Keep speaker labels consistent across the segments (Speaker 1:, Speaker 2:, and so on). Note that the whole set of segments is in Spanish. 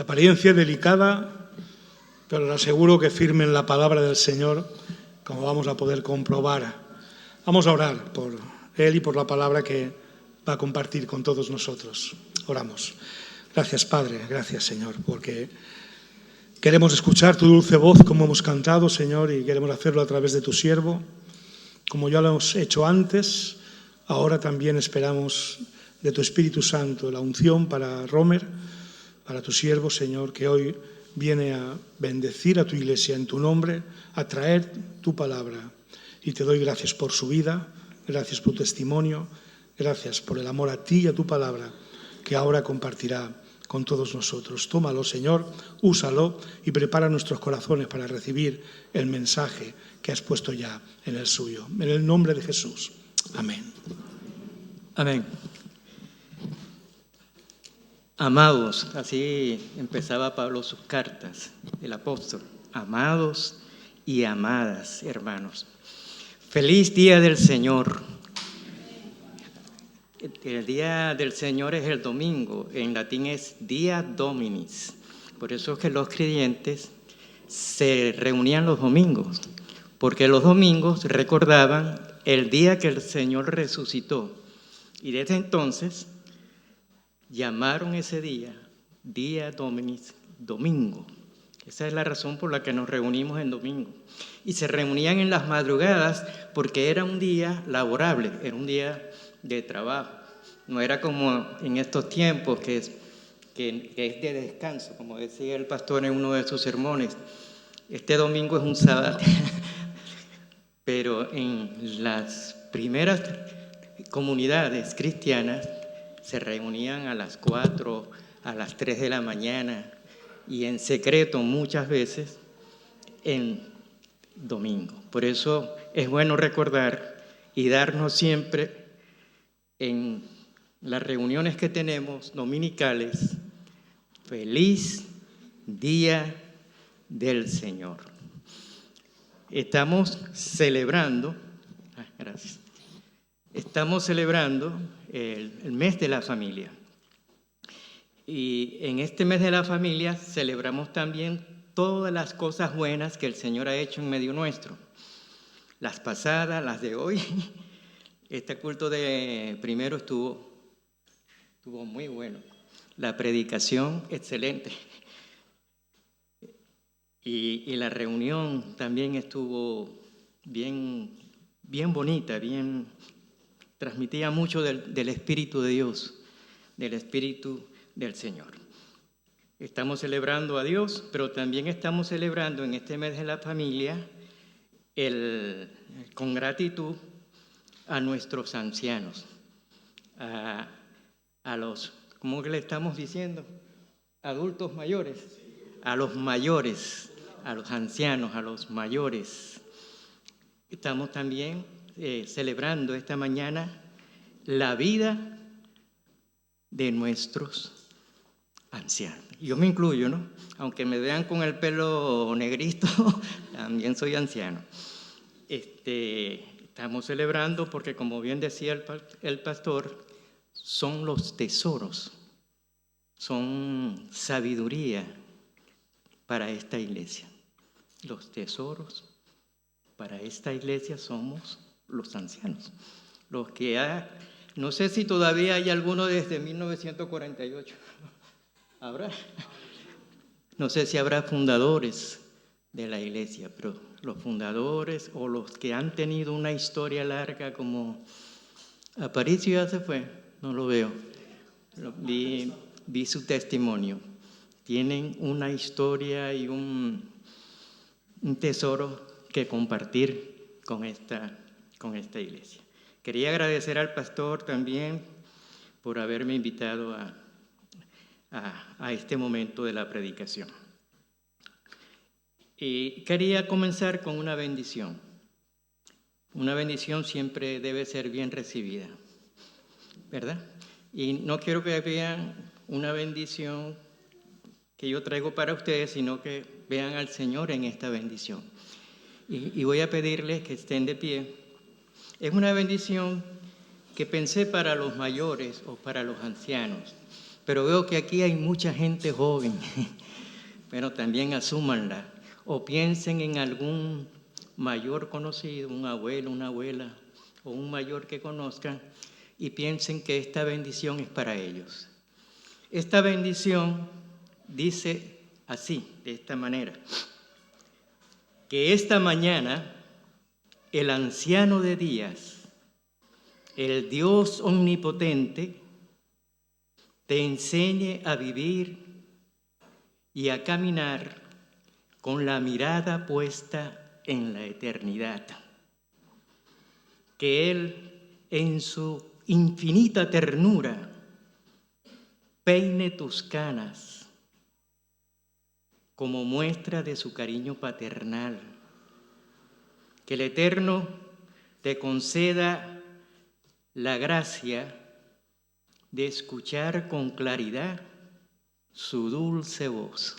Speaker 1: de apariencia delicada, pero le aseguro que firme en la palabra del Señor, como vamos a poder comprobar. Vamos a orar por él y por la palabra que va a compartir con todos nosotros. Oramos. Gracias, Padre, gracias, Señor, porque queremos escuchar tu dulce voz como hemos cantado, Señor, y queremos hacerlo a través de tu siervo. Como ya lo hemos hecho antes, ahora también esperamos de tu Espíritu Santo la unción para Romer, para tu siervo, Señor, que hoy viene a bendecir a tu iglesia en tu nombre, a traer tu palabra. Y te doy gracias por su vida, gracias por tu testimonio, gracias por el amor a ti y a tu palabra que ahora compartirá con todos nosotros. Tómalo, Señor, úsalo y prepara nuestros corazones para recibir el mensaje que has puesto ya en el suyo. En el nombre de Jesús. Amén.
Speaker 2: Amén. Amados, así empezaba Pablo sus cartas, el apóstol. Amados y amadas, hermanos. Feliz día del Señor. El día del Señor es el domingo, en latín es Dia Dominis. Por eso es que los creyentes se reunían los domingos, porque los domingos recordaban el día que el Señor resucitó. Y desde entonces llamaron ese día Dia Dominis, domingo. Esa es la razón por la que nos reunimos en domingo. Y se reunían en las madrugadas porque era un día laborable, era un día de trabajo. No era como en estos tiempos que es de descanso, como decía el pastor en uno de sus sermones. Este domingo es un sábado. Pero en las primeras comunidades cristianas se reunían a las 4, a las 3 de la mañana y en secreto muchas veces en domingo. Por eso es bueno recordar y darnos siempre en las reuniones que tenemos dominicales, feliz día del Señor. Estamos celebrando el mes de la familia. Y en este mes de la familia celebramos también todas las cosas buenas que el Señor ha hecho en medio nuestro. Las pasadas, las de hoy. Este culto de primero estuvo muy bueno. La predicación, excelente. Y la reunión también estuvo bien bonita, transmitía mucho del Espíritu de Dios, del Espíritu del Señor. Estamos celebrando a Dios, pero también estamos celebrando en este mes de la familia con gratitud a nuestros ancianos, a los, ¿cómo que le estamos diciendo? Adultos mayores, a los mayores, a los ancianos, a los mayores. Estamos también celebrando esta mañana la vida de nuestros ancianos. Yo me incluyo, ¿no? Aunque me vean con el pelo negrito, también soy anciano. Estamos celebrando porque, como bien decía el pastor, son los tesoros, son sabiduría para esta iglesia. Los tesoros para esta iglesia somos los ancianos. Los que no sé si todavía hay alguno desde 1948. ¿Habrá? No sé si habrá fundadores de la iglesia, pero los fundadores o los que han tenido una historia larga, como Aparicio ya se fue, no lo veo. Vi su testimonio. Tienen una historia y un tesoro que compartir con esta iglesia. Quería agradecer al pastor también por haberme invitado a este momento de la predicación. Y quería comenzar con una bendición. Una bendición siempre debe ser bien recibida, ¿verdad? Y no quiero que vean una bendición que yo traigo para ustedes, sino que vean al Señor en esta bendición. Y voy a pedirles que estén de pie. Es una bendición que pensé para los mayores o para los ancianos, pero veo que aquí hay mucha gente joven. Pero también asúmanla o piensen en algún mayor conocido, un abuelo, una abuela o un mayor que conozcan y piensen que esta bendición es para ellos. Esta bendición dice así, de esta manera, que esta mañana el anciano de días, el Dios omnipotente, te enseñe a vivir y a caminar con la mirada puesta en la eternidad. Que Él, en su infinita ternura, peine tus canas como muestra de su cariño paternal. Que el Eterno te conceda la gracia de escuchar con claridad su dulce voz.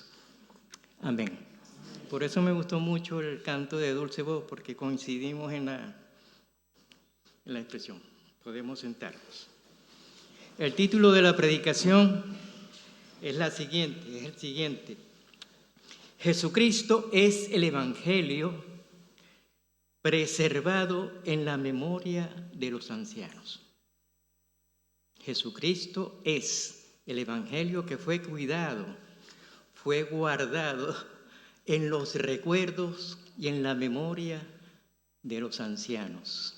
Speaker 2: Amén. Por eso me gustó mucho el canto de dulce voz, porque coincidimos en la expresión. Podemos sentarnos. El título de la predicación es el siguiente. Jesucristo es el Evangelio preservado en la memoria de los ancianos. Jesucristo es el Evangelio que fue cuidado, fue guardado en los recuerdos y en la memoria de los ancianos.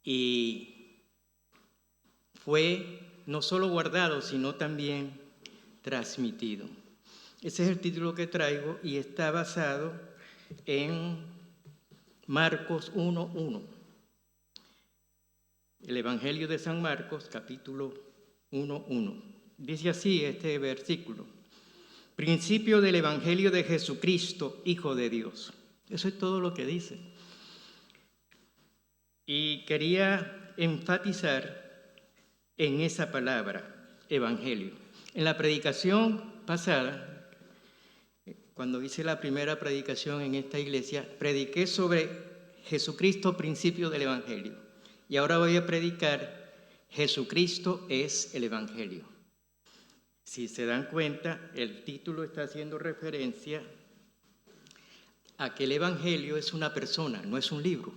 Speaker 2: Y fue no solo guardado, sino también transmitido. Ese es el título que traigo y está basado en Marcos 1:1. El Evangelio de San Marcos, capítulo 1:1. Dice así este versículo: principio del Evangelio de Jesucristo, Hijo de Dios. Eso es todo lo que dice. Y quería enfatizar en esa palabra, Evangelio. En la predicación pasada, cuando hice la primera predicación en esta iglesia, prediqué sobre Jesucristo, principio del Evangelio. Y ahora voy a predicar Jesucristo es el Evangelio. Si se dan cuenta, el título está haciendo referencia a que el Evangelio es una persona, no es un libro,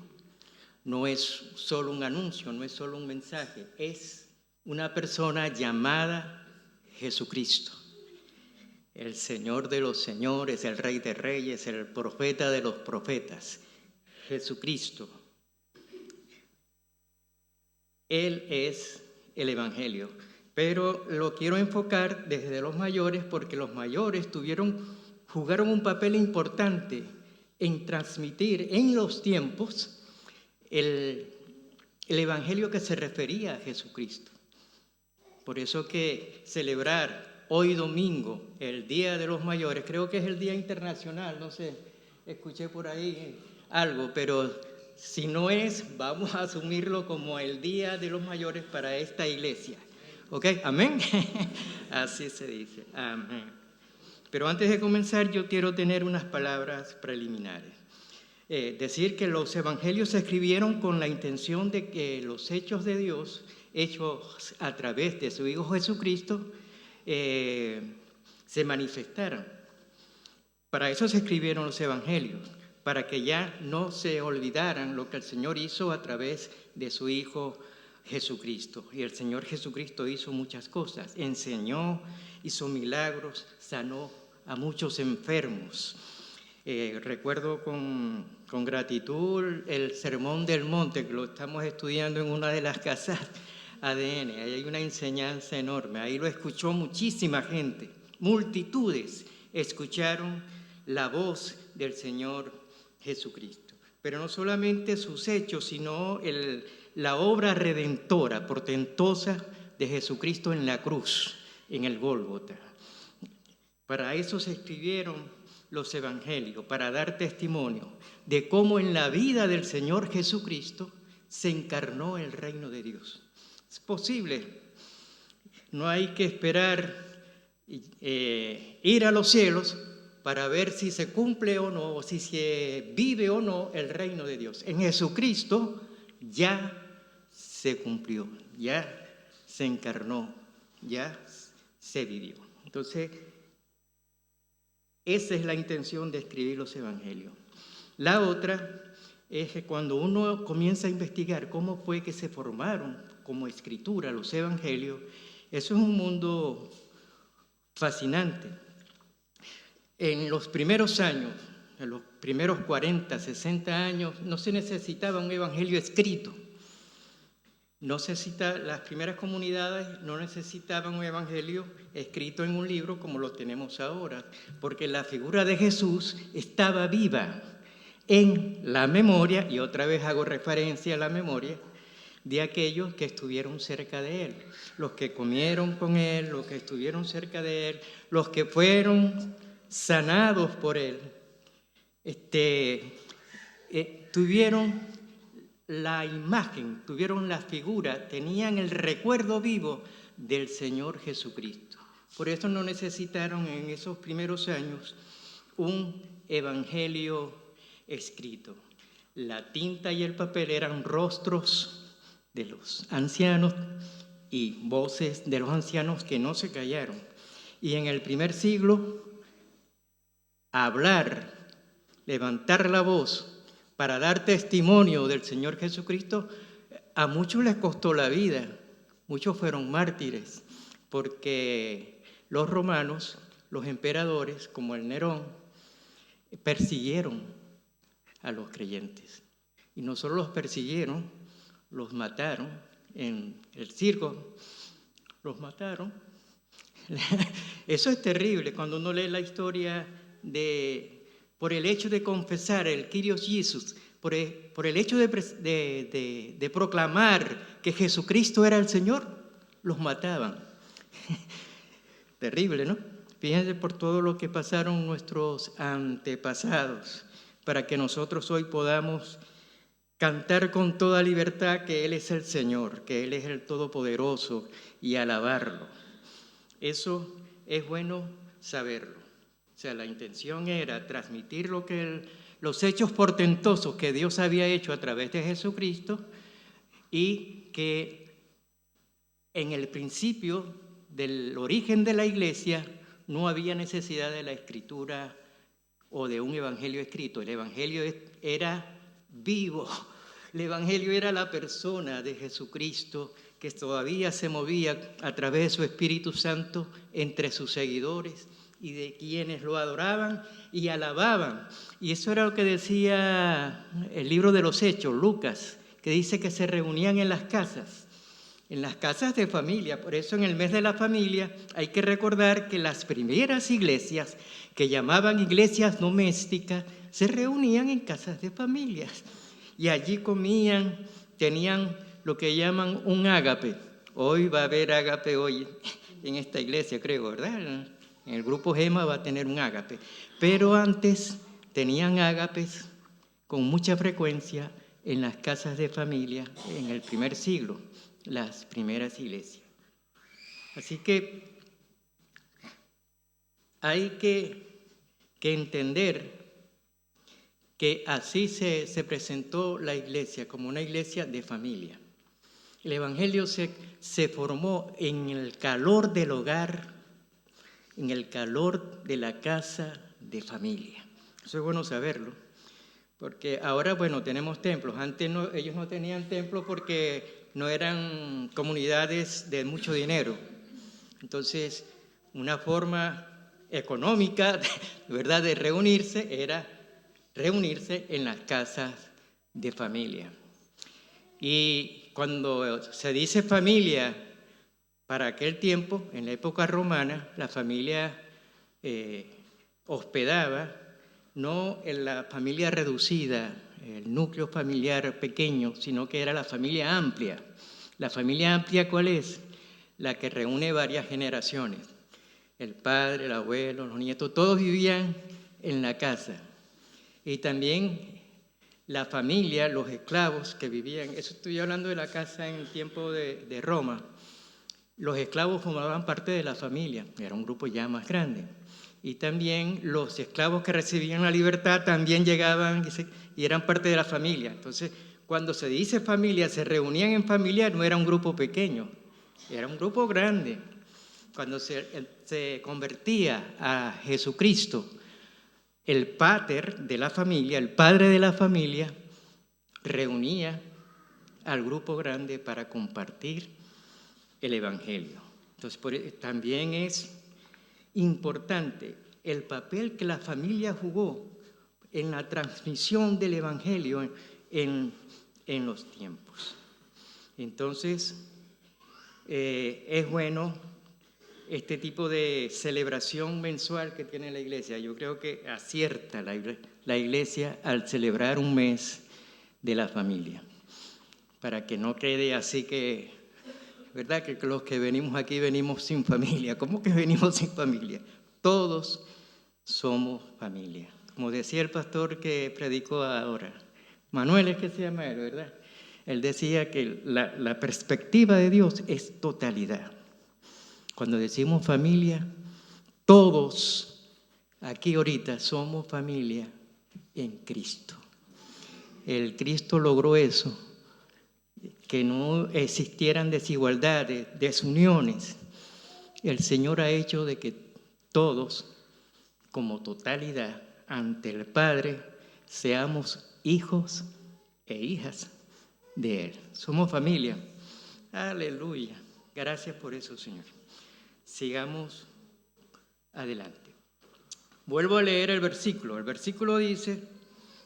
Speaker 2: no es solo un anuncio, no es solo un mensaje, es una persona llamada Jesucristo. El Señor de los señores, el Rey de reyes, el profeta de los profetas, Jesucristo. Él es el Evangelio, pero lo quiero enfocar desde los mayores porque los mayores jugaron un papel importante en transmitir en los tiempos el Evangelio que se refería a Jesucristo. Por eso que celebrar hoy domingo, el Día de los Mayores, creo que es el Día Internacional, no sé, escuché por ahí algo, pero si no es, vamos a asumirlo como el Día de los Mayores para esta iglesia. ¿Ok? ¿Amén? Así se dice. Amén. Pero antes de comenzar, yo quiero tener unas palabras preliminares. Decir que los evangelios se escribieron con la intención de que los hechos de Dios, hechos a través de su Hijo Jesucristo, se manifestaran. Para eso se escribieron los evangelios, para que ya no se olvidaran lo que el Señor hizo a través de su Hijo Jesucristo. Y el Señor Jesucristo hizo muchas cosas, enseñó, hizo milagros, sanó a muchos enfermos. Recuerdo con gratitud el Sermón del Monte, que lo estamos estudiando en una de las casas ADN. Ahí hay una enseñanza enorme. Ahí lo escuchó muchísima gente. Multitudes escucharon la voz del Señor Jesucristo. Pero no solamente sus hechos, sino la obra redentora, portentosa de Jesucristo en la cruz, en el Gólgota. Para eso se escribieron los evangelios, para dar testimonio de cómo en la vida del Señor Jesucristo se encarnó el reino de Dios. Es posible, no hay que esperar ir a los cielos para ver si se cumple o no, o si se vive o no el reino de Dios. En Jesucristo ya se cumplió, ya se encarnó ya se vivió. Entonces, esa es la intención de escribir los evangelios. La otra es que cuando uno comienza a investigar cómo fue que se formaron como escritura los evangelios, eso es un mundo fascinante. En los primeros años, en los primeros 40, 60 años, no se necesitaba un evangelio escrito. Las primeras comunidades no necesitaban un evangelio escrito en un libro como lo tenemos ahora, porque la figura de Jesús estaba viva en la memoria, y otra vez hago referencia a la memoria, de aquellos que estuvieron cerca de Él, los que comieron con Él, los que estuvieron cerca de Él, los que fueron sanados por Él, tuvieron la imagen, tuvieron la figura, tenían el recuerdo vivo del Señor Jesucristo. Por eso no necesitaron en esos primeros años un evangelio escrito. La tinta y el papel eran rostros de los ancianos y voces de los ancianos que no se callaron. Y en el primer siglo, hablar, levantar la voz para dar testimonio del Señor Jesucristo, a muchos les costó la vida, muchos fueron mártires, porque los romanos, los emperadores, como el Nerón, persiguieron a los creyentes. Y no solo los persiguieron, los mataron en el circo, los mataron. Eso es terrible cuando uno lee la historia por el hecho de confesar el Kyrios Jesus, por el hecho de proclamar que Jesucristo era el Señor, los mataban. Terrible, ¿no? Fíjense por todo lo que pasaron nuestros antepasados, para que nosotros hoy podamos cantar con toda libertad que Él es el Señor, que Él es el Todopoderoso, y alabarlo. Eso es bueno saberlo. O sea, la intención era transmitir los hechos portentosos que Dios había hecho a través de Jesucristo, y que en el principio del origen de la iglesia no había necesidad de la escritura o de un evangelio escrito. El evangelio era vivo. El evangelio era la persona de Jesucristo, que todavía se movía a través de su Espíritu Santo entre sus seguidores y de quienes lo adoraban y alababan. Y eso era lo que decía el libro de los Hechos, Lucas, que dice que se reunían en las casas de familia. Por eso en el mes de la familia hay que recordar que las primeras iglesias, que llamaban iglesias domésticas, se reunían en casas de familias. Y allí comían, tenían lo que llaman un ágape. Hoy va a haber ágape hoy en esta iglesia, creo, ¿verdad? En el grupo Gema va a tener un ágape. Pero antes tenían ágapes con mucha frecuencia en las casas de familia en el primer siglo, las primeras iglesias. Así que hay que entender que así se presentó la iglesia, como una iglesia de familia. El evangelio se formó en el calor del hogar, en el calor de la casa de familia. Eso es bueno saberlo, porque ahora, bueno, tenemos templos. Antes ellos no tenían templos porque no eran comunidades de mucho dinero. Entonces, una forma económica, ¿verdad?, de reunirse era reunirse en las casas de familia. Y cuando se dice familia, para aquel tiempo, en la época romana, la familia hospedaba no en la familia reducida, el núcleo familiar pequeño, sino que era la familia amplia. ¿La familia amplia cuál es? La que reúne varias generaciones. El padre, el abuelo, los nietos, todos vivían en la casa. Y también la familia, los esclavos que vivían, eso estoy hablando de la casa en el tiempo de Roma. Los esclavos formaban parte de la familia, era un grupo ya más grande. Y también los esclavos que recibían la libertad también llegaban y eran parte de la familia. Entonces, cuando se dice familia, se reunían en familia, no era un grupo pequeño, era un grupo grande. cuando se convertía a Jesucristo, el pater de la familia, el padre de la familia, reunía al grupo grande para compartir el Evangelio. Entonces, también es importante el papel que la familia jugó en la transmisión del Evangelio en los tiempos. Entonces, es bueno este tipo de celebración mensual que tiene la iglesia. Yo creo que acierta la iglesia al celebrar un mes de la familia, para que no quede así que, ¿verdad? Que los que venimos aquí venimos sin familia. ¿Cómo que venimos sin familia? Todos somos familia. Como decía el pastor que predicó ahora, Manuel es que se llama él, ¿verdad? Él decía que la perspectiva de Dios es totalidad. Cuando decimos familia, todos aquí ahorita somos familia en Cristo. El Cristo logró eso, que no existieran desigualdades, desuniones. El Señor ha hecho de que todos, como totalidad, ante el Padre, seamos hijos e hijas de Él. Somos familia. Aleluya. Gracias por eso, Señor. Sigamos adelante. Vuelvo a leer el versículo. El versículo dice: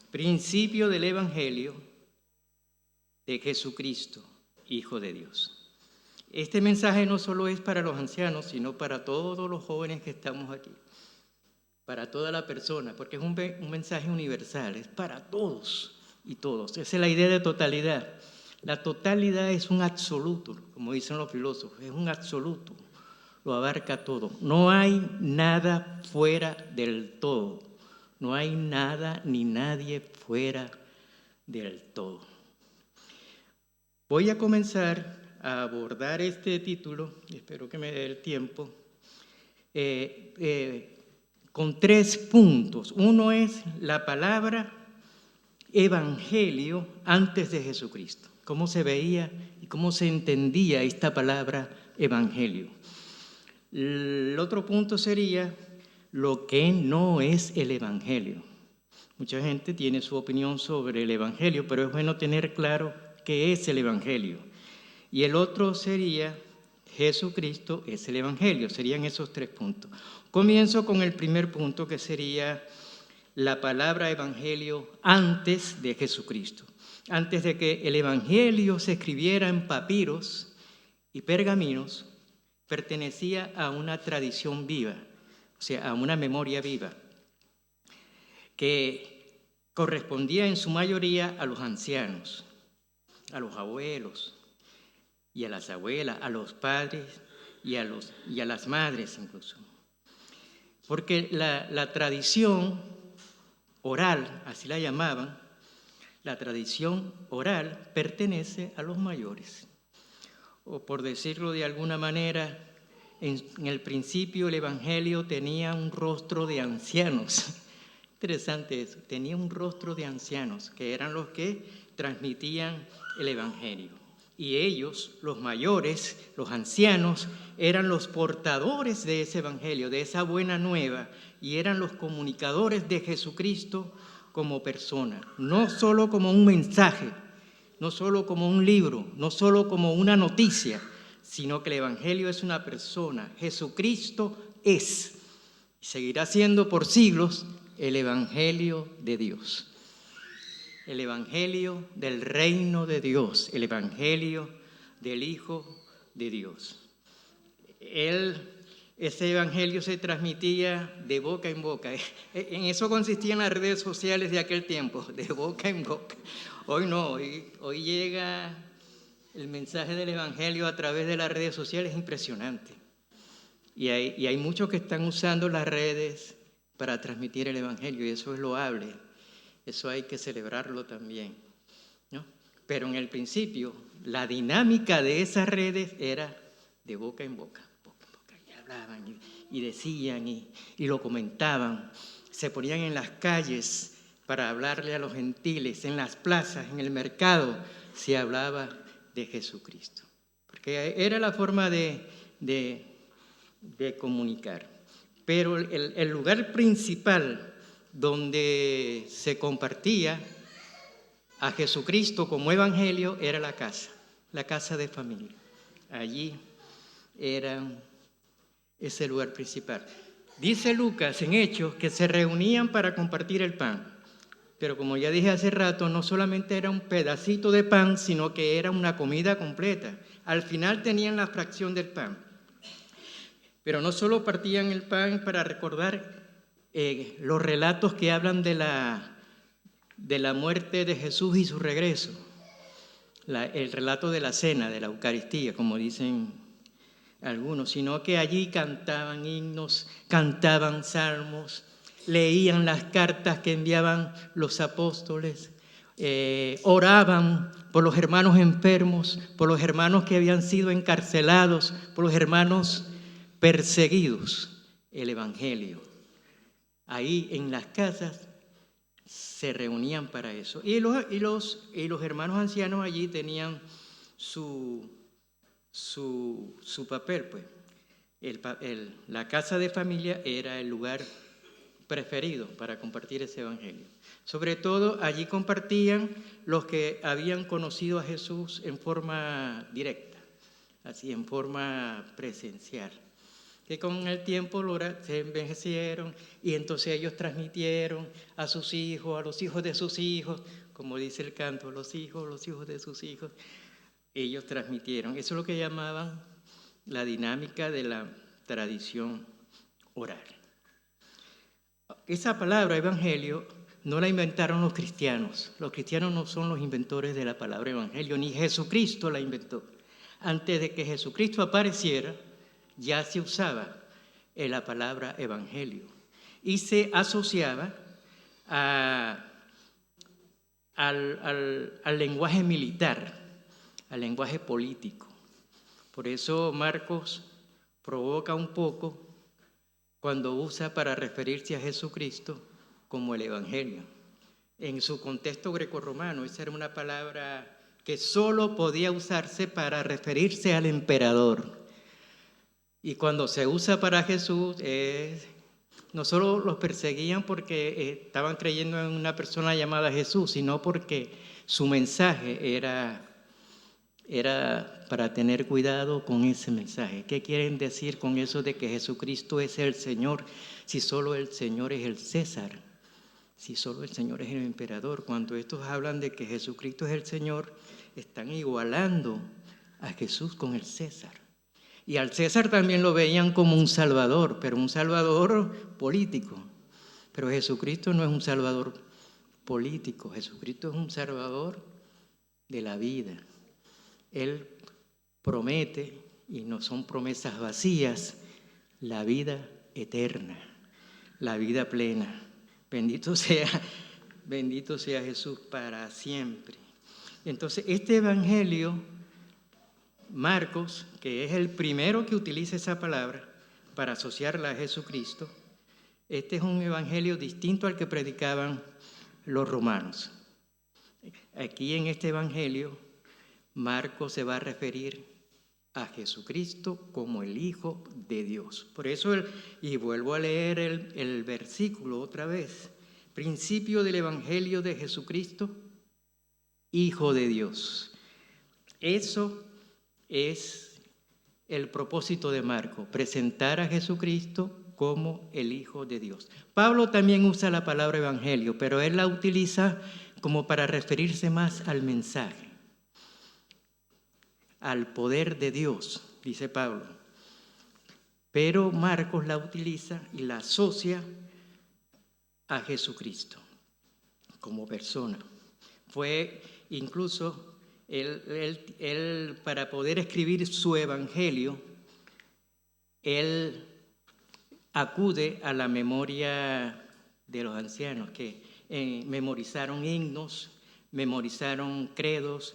Speaker 2: principio del Evangelio de Jesucristo, Hijo de Dios. Este mensaje no solo es para los ancianos, sino para todos los jóvenes que estamos aquí, para toda la persona, porque es un mensaje universal, es para todos y todos. Esa es la idea de totalidad. La totalidad es un absoluto, como dicen los filósofos, es un absoluto, lo abarca todo. No hay nada fuera del todo, no hay nada ni nadie fuera del todo. Voy a comenzar a abordar este título, espero que me dé el tiempo, con 3 puntos. Uno es la palabra evangelio antes de Jesucristo. Cómo se veía y cómo se entendía esta palabra evangelio. El otro punto sería lo que no es el evangelio. Mucha gente tiene su opinión sobre el evangelio, pero es bueno tener claro qué es el evangelio. Y el otro sería Jesucristo es el evangelio. Serían esos 3 puntos. Comienzo con el primer punto, que sería la palabra evangelio antes de Jesucristo. Antes de que el evangelio se escribiera en papiros y pergaminos, pertenecía a una tradición viva, o sea, a una memoria viva, que correspondía en su mayoría a los ancianos, a los abuelos y a las abuelas, a los padres y a las madres incluso. Porque la tradición oral, así la llamaban, la tradición oral pertenece a los mayores. O por decirlo de alguna manera, en el principio el evangelio tenía un rostro de ancianos. Interesante eso, tenía un rostro de ancianos, que eran los que transmitían el evangelio. Y ellos, los mayores, los ancianos, eran los portadores de ese evangelio, de esa buena nueva, y eran los comunicadores de Jesucristo como persona, no solo como un mensaje, no solo como un libro, no solo como una noticia, sino que el evangelio es una persona. Jesucristo es, y seguirá siendo por siglos, el evangelio de Dios. El evangelio del reino de Dios, el evangelio del Hijo de Dios. Ese evangelio se transmitía de boca en boca. En eso consistían las redes sociales de aquel tiempo, de boca en boca. Hoy no, hoy llega el mensaje del evangelio a través de las redes sociales, es impresionante. Y hay muchos que están usando las redes para transmitir el evangelio, y eso es loable. Eso hay que celebrarlo también, ¿no? Pero en el principio, la dinámica de esas redes era de boca en boca, y hablaban y decían y lo comentaban. Se ponían en las calles para hablarle a los gentiles, en las plazas, en el mercado, se hablaba de Jesucristo. Porque era la forma de de comunicar. Pero el lugar principal donde se compartía a Jesucristo como evangelio era la casa de familia. Allí era ese lugar principal. Dice Lucas en Hechos que se reunían para compartir el pan. Pero como ya dije hace rato, no solamente era un pedacito de pan, sino que era una comida completa. Al final tenían la fracción del pan. Pero no solo partían el pan para recordar los relatos que hablan de la muerte de Jesús y su regreso. El relato de la cena, de la Eucaristía, como dicen algunos, sino que allí cantaban himnos, cantaban salmos, leían las cartas que enviaban los apóstoles, oraban por los hermanos enfermos, por los hermanos que habían sido encarcelados, por los hermanos perseguidos. El evangelio. Ahí en las casas se reunían para eso. Y los hermanos ancianos allí tenían su papel, pues. La casa de familia era el lugar preferido para compartir ese evangelio. Sobre todo allí compartían los que habían conocido a Jesús en forma directa, así en forma presencial, que con el tiempo se envejecieron y entonces ellos transmitieron a sus hijos, a los hijos de sus hijos, como dice el canto, los hijos de sus hijos, ellos transmitieron. Eso es lo que llamaban la dinámica de la tradición oral. Esa palabra evangelio no la inventaron los cristianos. Los cristianos no son los inventores de la palabra evangelio, ni Jesucristo la inventó. Antes de que Jesucristo apareciera, ya se usaba la palabra evangelio y se asociaba al lenguaje militar, al lenguaje político. Por eso Marcos provoca un poco cuando usa para referirse a Jesucristo como el evangelio. En su contexto grecorromano, esa era una palabra que solo podía usarse para referirse al emperador. Y cuando se usa para Jesús, no solo los perseguían porque estaban creyendo en una persona llamada Jesús, sino porque su mensaje era para tener cuidado con ese mensaje. ¿Qué quieren decir con eso de que Jesucristo es el Señor, si solo el Señor es el César? Si solo el Señor es el emperador. Cuando estos hablan de que Jesucristo es el Señor, están igualando a Jesús con el César. Y al César también lo veían como un salvador, pero un salvador político. Pero Jesucristo no es un salvador político, Jesucristo es un salvador de la vida. Él promete, y no son promesas vacías, la vida eterna, la vida plena. Bendito sea Jesús para siempre. Entonces, este evangelio, Marcos, que es el primero que utiliza esa palabra para asociarla a Jesucristo, este es un evangelio distinto al que predicaban los romanos. Aquí en este evangelio, Marcos se va a referir a Jesucristo como el Hijo de Dios. Por eso, y vuelvo a leer el versículo otra vez, principio del evangelio de Jesucristo, Hijo de Dios. Eso es el propósito de Marcos, presentar a Jesucristo como el Hijo de Dios. Pablo también usa la palabra evangelio, pero él la utiliza como para referirse más al mensaje, al poder de Dios, dice Pablo. Pero Marcos la utiliza y la asocia a Jesucristo como persona. Fue incluso él para poder escribir su evangelio, él acude a la memoria de los ancianos que memorizaron himnos, memorizaron credos,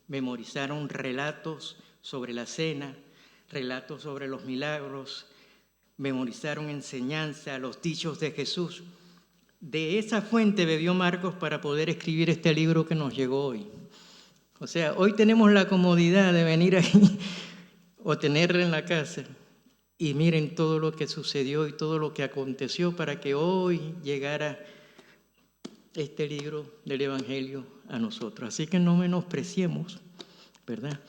Speaker 2: memorizaron relatos sobre la cena, relatos sobre los milagros, memorizaron enseñanza, los dichos de Jesús. De esa fuente bebió Marcos para poder escribir este libro que nos llegó hoy. O sea, hoy tenemos la comodidad de venir aquí o tenerlo en la casa Y miren todo lo que sucedió y todo lo que aconteció para que hoy llegara este libro del Evangelio a nosotros. Así que no menospreciemos, ¿verdad?,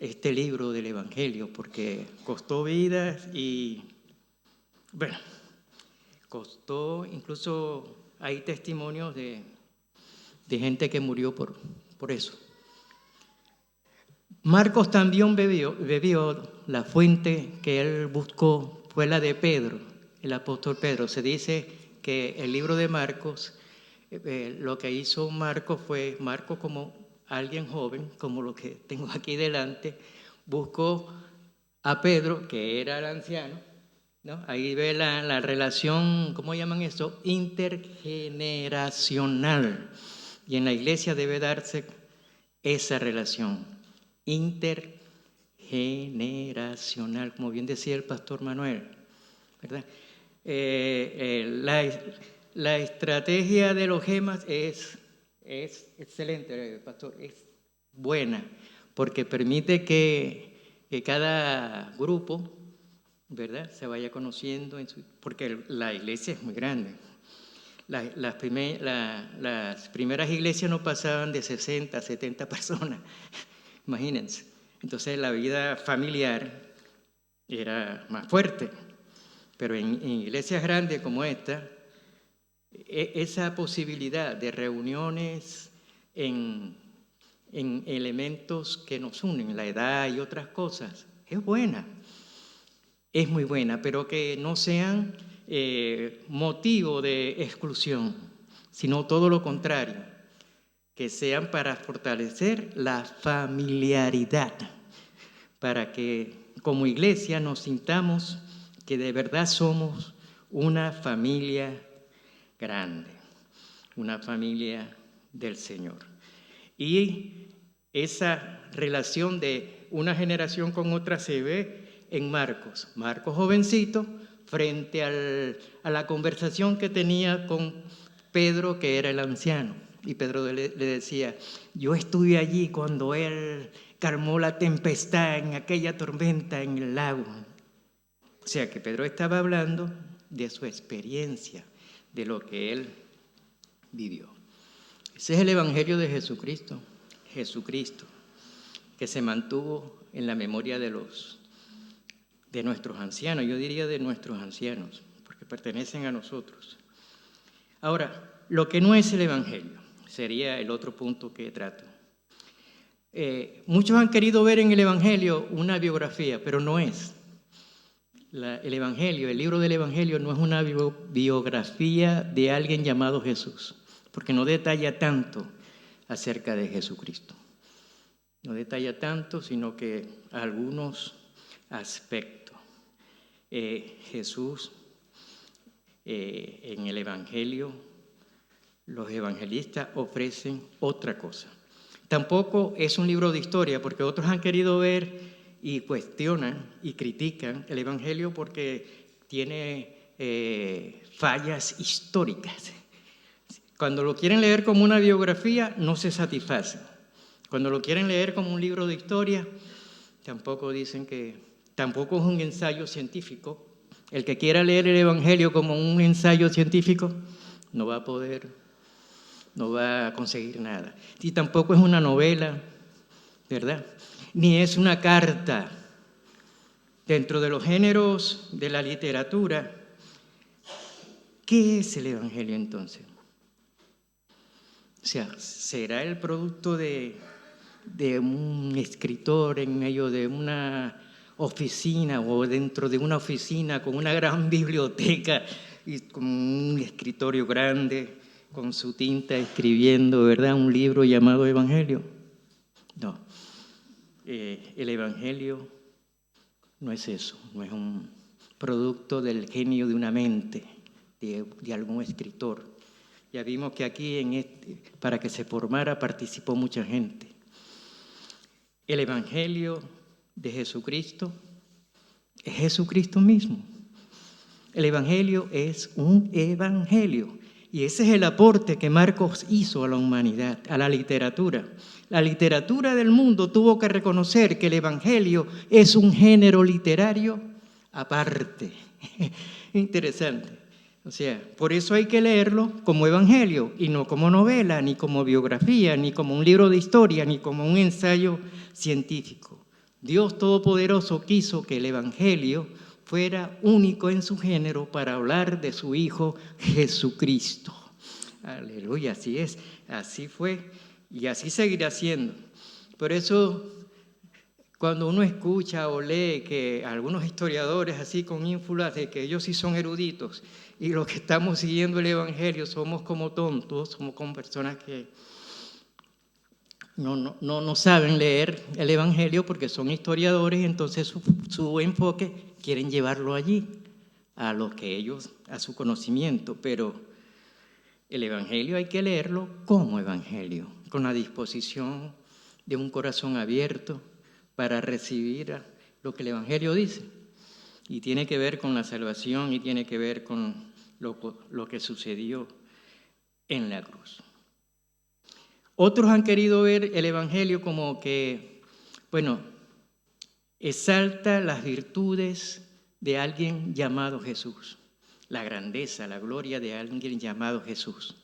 Speaker 2: este libro del Evangelio, porque costó vidas y, bueno, costó, incluso hay testimonios de gente que murió por eso. Marcos también bebió la fuente que él buscó, fue la de Pedro, el apóstol Pedro. Se dice que el libro de Marcos, lo que hizo Marcos fue, Marcos como alguien joven, como lo que tengo aquí delante, buscó a Pedro, que era el anciano, ¿no? Ahí ve la relación, ¿cómo llaman eso? Intergeneracional. Y en la iglesia debe darse esa relación intergeneracional, como bien decía el pastor Manuel, ¿verdad? La estrategia de los gemas es excelente, pastor, es buena, porque permite que cada grupo, ¿verdad?, se vaya conociendo, porque la iglesia es muy grande. Las primeras iglesias no pasaban de 60, 70 personas, imagínense. Entonces la vida familiar era más fuerte, pero en iglesias grandes como esta, esa posibilidad de reuniones en elementos que nos unen, la edad y otras cosas, es buena, es muy buena, pero que no sean motivo de exclusión, sino todo lo contrario, que sean para fortalecer la familiaridad, para que como iglesia nos sintamos que de verdad somos una familia grande, una familia del Señor. Y esa relación de una generación con otra se ve en Marcos jovencito, frente a la conversación que tenía con Pedro, que era el anciano. Y Pedro le decía, yo estuve allí cuando él calmó la tempestad en aquella tormenta en el lago. O sea que Pedro estaba hablando de su experiencia, de lo que él vivió. Ese es el Evangelio de Jesucristo, que se mantuvo en la memoria de nuestros ancianos, yo diría de nuestros ancianos, porque pertenecen a nosotros. Ahora, lo que no es el Evangelio, sería el otro punto que trato. Muchos han querido ver en el Evangelio una biografía, pero no es. El Evangelio, el libro del Evangelio no es una biografía de alguien llamado Jesús, porque no detalla tanto acerca de Jesucristo. No detalla tanto, sino que algunos aspectos. Jesús, en el Evangelio, los evangelistas ofrecen otra cosa. Tampoco es un libro de historia, porque otros han querido ver y cuestionan y critican el Evangelio porque tiene fallas históricas. Cuando lo quieren leer como una biografía, no se satisfacen. Cuando lo quieren leer como un libro de historia, tampoco dicen que tampoco es un ensayo científico. El que quiera leer el Evangelio como un ensayo científico no va a poder, no va a conseguir nada. Y tampoco es una novela, ¿verdad? Ni es una carta. Dentro de los géneros de la literatura, ¿qué es el Evangelio entonces? O sea, ¿será el producto de un escritor en medio de una oficina o dentro de una oficina con una gran biblioteca y con un escritorio grande con su tinta escribiendo, ¿verdad?, un libro llamado Evangelio? No, el Evangelio no es eso, no es un producto del genio de una mente, de algún escritor. Ya vimos que aquí para que se formara participó mucha gente. El Evangelio de Jesucristo es Jesucristo mismo. El Evangelio es un evangelio. Y ese es el aporte que Marcos hizo a la humanidad, a la literatura. La literatura del mundo tuvo que reconocer que el Evangelio es un género literario aparte. Interesante. O sea, por eso hay que leerlo como evangelio y no como novela, ni como biografía, ni como un libro de historia, ni como un ensayo científico. Dios Todopoderoso quiso que el evangelio fuera único en su género para hablar de su Hijo Jesucristo. Aleluya, así es, así fue y así seguirá siendo. Por eso, cuando uno escucha o lee que algunos historiadores así con ínfulas de que ellos sí son eruditos y los que estamos siguiendo el evangelio somos como tontos, somos como personas que no saben leer el evangelio porque son historiadores, entonces su enfoque quieren llevarlo allí, a lo que ellos, a su conocimiento, pero el evangelio hay que leerlo como evangelio, con la disposición de un corazón abierto para recibir lo que el evangelio dice. Y tiene que ver con la salvación y tiene que ver con lo que sucedió en la cruz. Otros han querido ver el evangelio como que, exalta las virtudes de alguien llamado Jesús, la grandeza, la gloria de alguien llamado Jesús.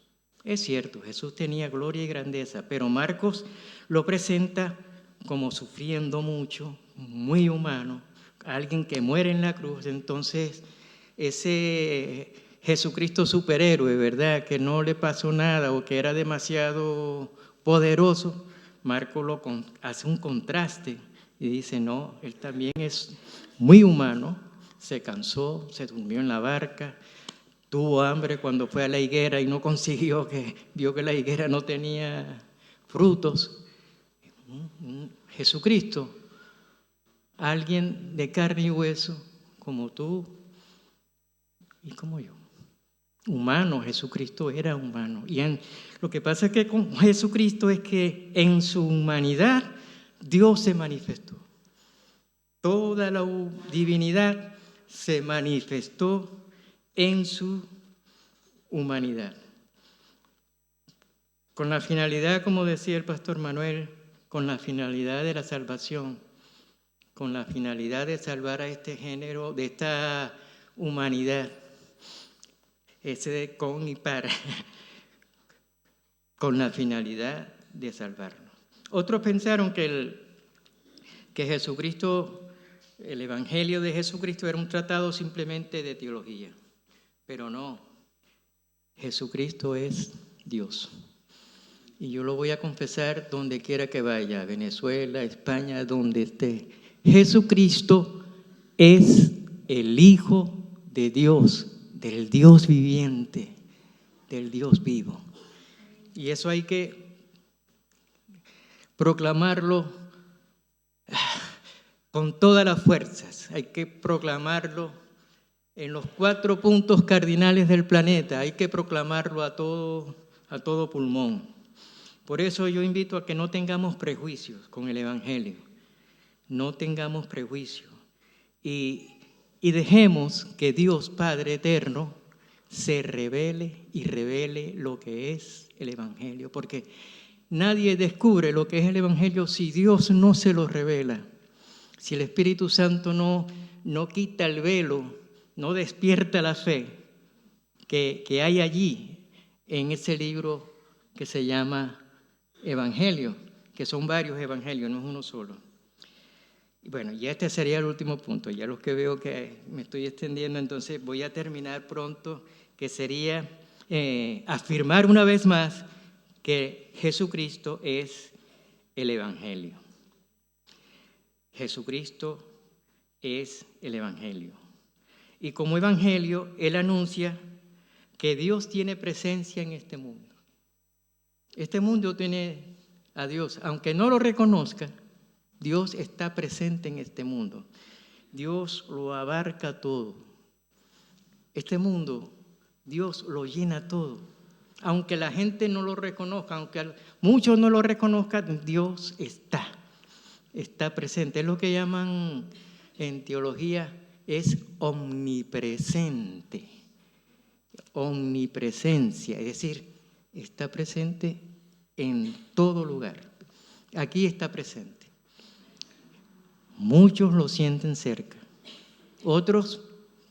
Speaker 2: Es cierto, Jesús tenía gloria y grandeza, pero Marcos lo presenta como sufriendo mucho, muy humano, alguien que muere en la cruz. Entonces, ese Jesucristo superhéroe, ¿verdad?, que no le pasó nada o que era demasiado poderoso, Marcos hace un contraste y dice, no, él también es muy humano, se cansó, se durmió en la barca, tuvo hambre cuando fue a la higuera y no consiguió, vio que la higuera no tenía frutos. Jesucristo, alguien de carne y hueso, como tú y como yo. Humano, Jesucristo era humano. Y lo que pasa es que con Jesucristo es que en su humanidad Dios se manifestó. Toda la divinidad se manifestó en su humanidad. Con la finalidad, como decía el pastor Manuel, con la finalidad de la salvación, con la finalidad de salvar a este género, de esta humanidad, ese de con y para, con la finalidad de salvarnos. Otros pensaron que Jesucristo, el Evangelio de Jesucristo era un tratado simplemente de teología, pero no, Jesucristo es Dios. Y yo lo voy a confesar donde quiera que vaya, Venezuela, España, donde esté. Jesucristo es el Hijo de Dios, del Dios viviente, del Dios vivo. Y eso hay que proclamarlo con todas las fuerzas. Hay que proclamarlo en los 4 puntos cardinales del planeta. Hay que proclamarlo a todo pulmón. Por eso yo invito a que no tengamos prejuicios con el Evangelio. No tengamos prejuicios. Y dejemos que Dios Padre Eterno se revele y revele lo que es el Evangelio. Porque nadie descubre lo que es el Evangelio si Dios no se lo revela. Si el Espíritu Santo no quita el velo, no despierta la fe que hay allí en ese libro que se llama Evangelio, que son varios evangelios, no es uno solo. Y bueno, ya este sería el último punto, ya los que veo que me estoy extendiendo, entonces voy a terminar pronto, que sería afirmar una vez más que Jesucristo es el Evangelio. Jesucristo es el Evangelio. Y como Evangelio, Él anuncia que Dios tiene presencia en este mundo. Este mundo tiene a Dios, aunque no lo reconozca, Dios está presente en este mundo. Dios lo abarca todo. Este mundo, Dios lo llena todo. Aunque la gente no lo reconozca, aunque muchos no lo reconozcan, Dios está presente. Es lo que llaman en teología, es omnipresente. Omnipresencia, es decir, está presente en todo lugar. Aquí está presente. Muchos lo sienten cerca, Otros,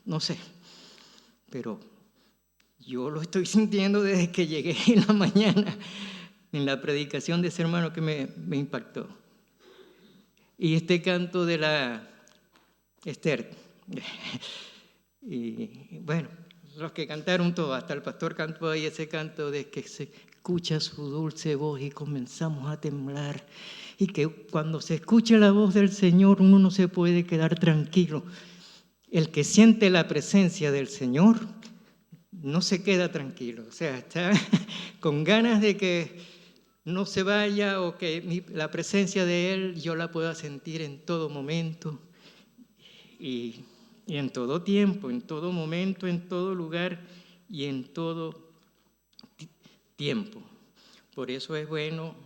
Speaker 2: no sé, pero yo lo estoy sintiendo desde que llegué en la mañana, en la predicación de ese hermano que me impactó. Y este canto de la Esther, y bueno, los que cantaron todo, hasta el pastor cantó ahí ese canto de que se escucha su dulce voz y comenzamos a temblar. Y que cuando se escucha la voz del Señor uno no se puede quedar tranquilo. El que siente la presencia del Señor no se queda tranquilo, o sea, está con ganas de que no se vaya o que la presencia de Él yo la pueda sentir en todo momento y en todo tiempo, en todo momento, en todo lugar y en todo tiempo. Por eso es bueno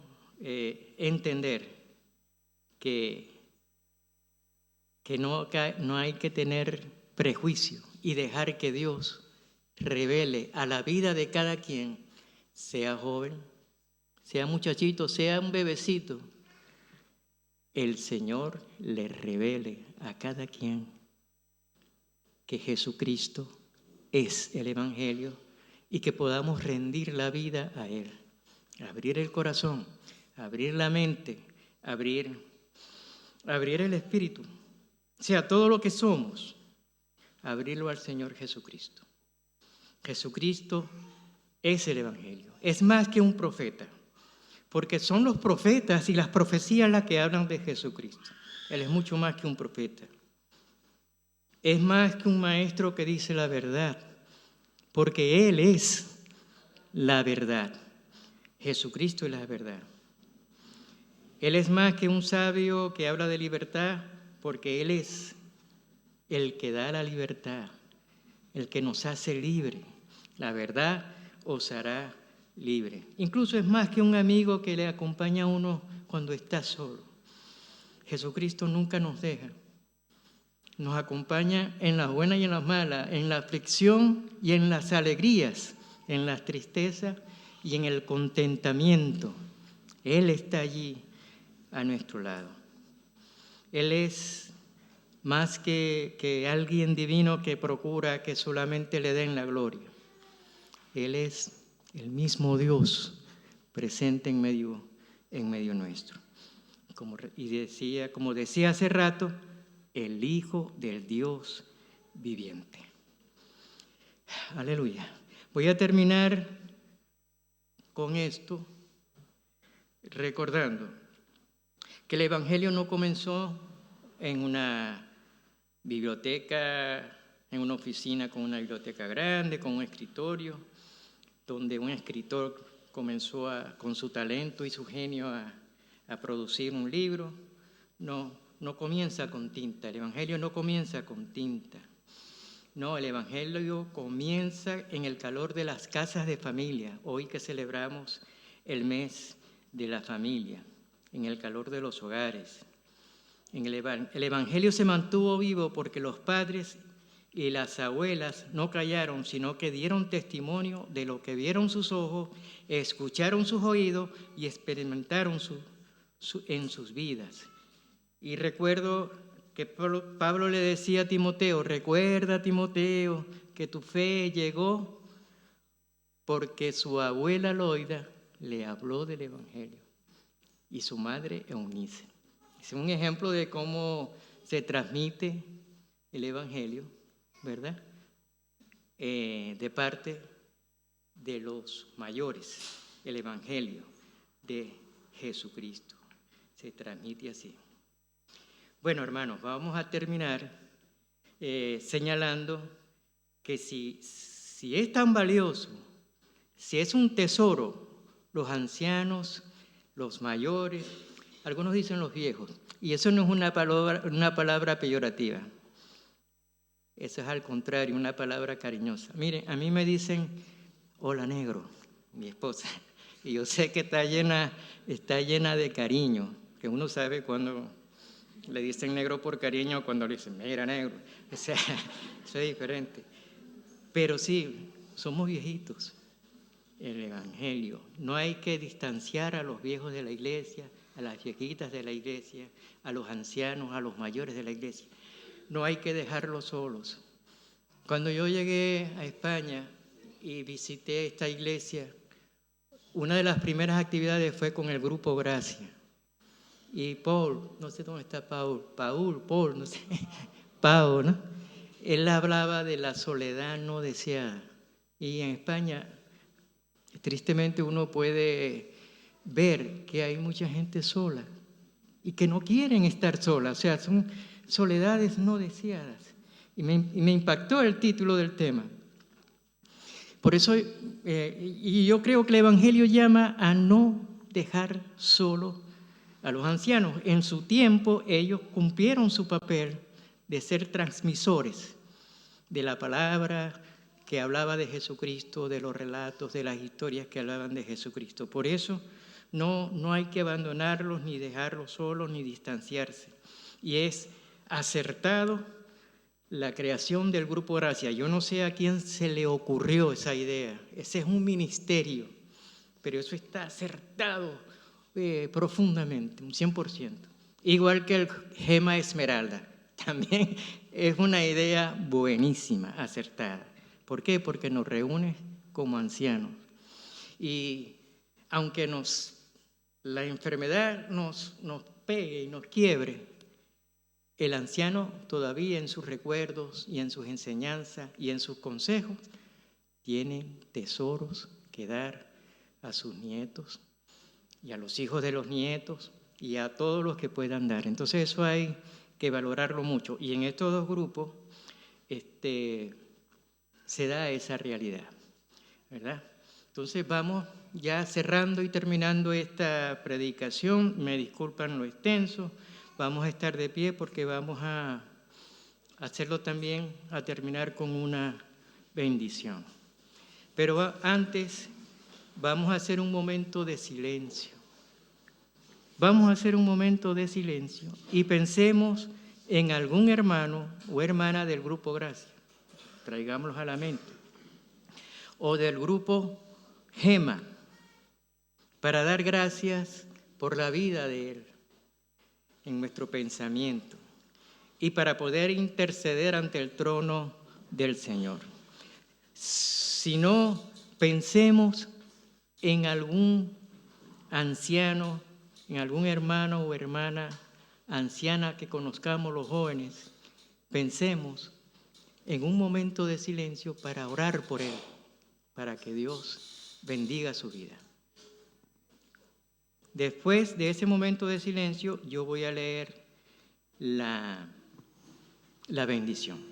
Speaker 2: entender que no hay que tener prejuicio y dejar que Dios revele a la vida de cada quien, sea joven, sea muchachito, sea un bebecito, el Señor le revele a cada quien que Jesucristo es el Evangelio y que podamos rendir la vida a Él, abrir el corazón, abrir la mente, abrir el espíritu, o sea, todo lo que somos, abrirlo al Señor Jesucristo. Jesucristo es el Evangelio, es más que un profeta, porque son los profetas y las profecías las que hablan de Jesucristo. Él es mucho más que un profeta. Es más que un maestro que dice la verdad, porque Él es la verdad. Jesucristo es la verdad. Él es más que un sabio que habla de libertad, porque Él es el que da la libertad, el que nos hace libre. La verdad os hará libre. Incluso es más que un amigo que le acompaña a uno cuando está solo. Jesucristo nunca nos deja. Nos acompaña en las buenas y en las malas, en la aflicción y en las alegrías, en las tristezas y en el contentamiento. Él está allí a nuestro lado. Él es más que alguien divino que procura que solamente le den la gloria. Él es el mismo Dios presente en medio nuestro. Como decía hace rato, el Hijo del Dios viviente. Aleluya. Voy a terminar con esto recordando que el Evangelio no comenzó en una biblioteca, en una oficina con una biblioteca grande, con un escritorio, donde un escritor comenzó con su talento y su genio a producir un libro. No comienza con tinta, el Evangelio no comienza con tinta. No, el Evangelio comienza en el calor de las casas de familia, hoy que celebramos el mes de la familia, en el calor de los hogares. El Evangelio se mantuvo vivo porque los padres y las abuelas no callaron, sino que dieron testimonio de lo que vieron sus ojos, escucharon sus oídos y experimentaron en sus vidas. Y recuerdo que Pablo le decía a Timoteo, recuerda, Timoteo, que tu fe llegó porque su abuela Loida le habló del Evangelio y su madre Eunice. Es un ejemplo de cómo se transmite el Evangelio, ¿verdad? De parte de los mayores, el Evangelio de Jesucristo. Se transmite así. Bueno, hermanos, vamos a terminar señalando que si es tan valioso, si es un tesoro, los ancianos, los mayores, algunos dicen los viejos, y eso no es una palabra peyorativa. Eso es al contrario, una palabra cariñosa. Miren, a mí me dicen, hola negro, mi esposa, y yo sé que está llena de cariño, que uno sabe cuando le dicen negro por cariño, cuando le dicen, mira negro, o sea, eso es diferente. Pero sí, somos viejitos. El Evangelio, no hay que distanciar a los viejos de la iglesia, a las viejitas de la iglesia, a los ancianos, a los mayores de la iglesia. no hay que dejarlos solos. Cuando yo llegué a España y visité esta iglesia, una de las primeras actividades fue con el grupo Gracia. Y Paul, no sé dónde está Paul, no sé, Paul, ¿no? Él hablaba de la soledad no deseada. Y en España, tristemente, uno puede ver que hay mucha gente sola y que no quieren estar solas, o sea, son soledades no deseadas. Y me impactó el título del tema. Por eso, y yo creo que el Evangelio llama a no dejar solo a los ancianos. En su tiempo ellos cumplieron su papel de ser transmisores de la palabra que hablaba de Jesucristo, de los relatos, de las historias que hablaban de Jesucristo. Por eso no hay que abandonarlos, ni dejarlos solos, ni distanciarse. Y es acertado la creación del Grupo Gracia. Yo no sé a quién se le ocurrió esa idea. Ese es un ministerio, pero eso está acertado profundamente, un 100%. Igual que el Gema Esmeralda. También es una idea buenísima, acertada. ¿Por qué? Porque nos reúne como ancianos. Y aunque la enfermedad nos pegue y nos quiebre, el anciano todavía en sus recuerdos y en sus enseñanzas y en sus consejos tiene tesoros que dar a sus nietos y a los hijos de los nietos y a todos los que puedan dar. Entonces eso hay que valorarlo mucho. Y en estos dos grupos se da esa realidad, ¿verdad? Entonces vamos ya cerrando y terminando esta predicación. Me disculpan lo extenso. Vamos a estar de pie porque vamos a hacerlo también, a terminar con una bendición. Pero antes vamos a hacer un momento de silencio. Vamos a hacer un momento de silencio y pensemos en algún hermano o hermana del Grupo Gracia. Traigámoslos a la mente. O del Grupo Gema, para dar gracias por la vida de él en nuestro pensamiento y para poder interceder ante el trono del Señor. Si no, pensemos en algún anciano, en algún hermano o hermana anciana que conozcamos los jóvenes. Pensemos en un momento de silencio para orar por él, para que Dios bendiga su vida. Después de ese momento de silencio, yo voy a leer la bendición.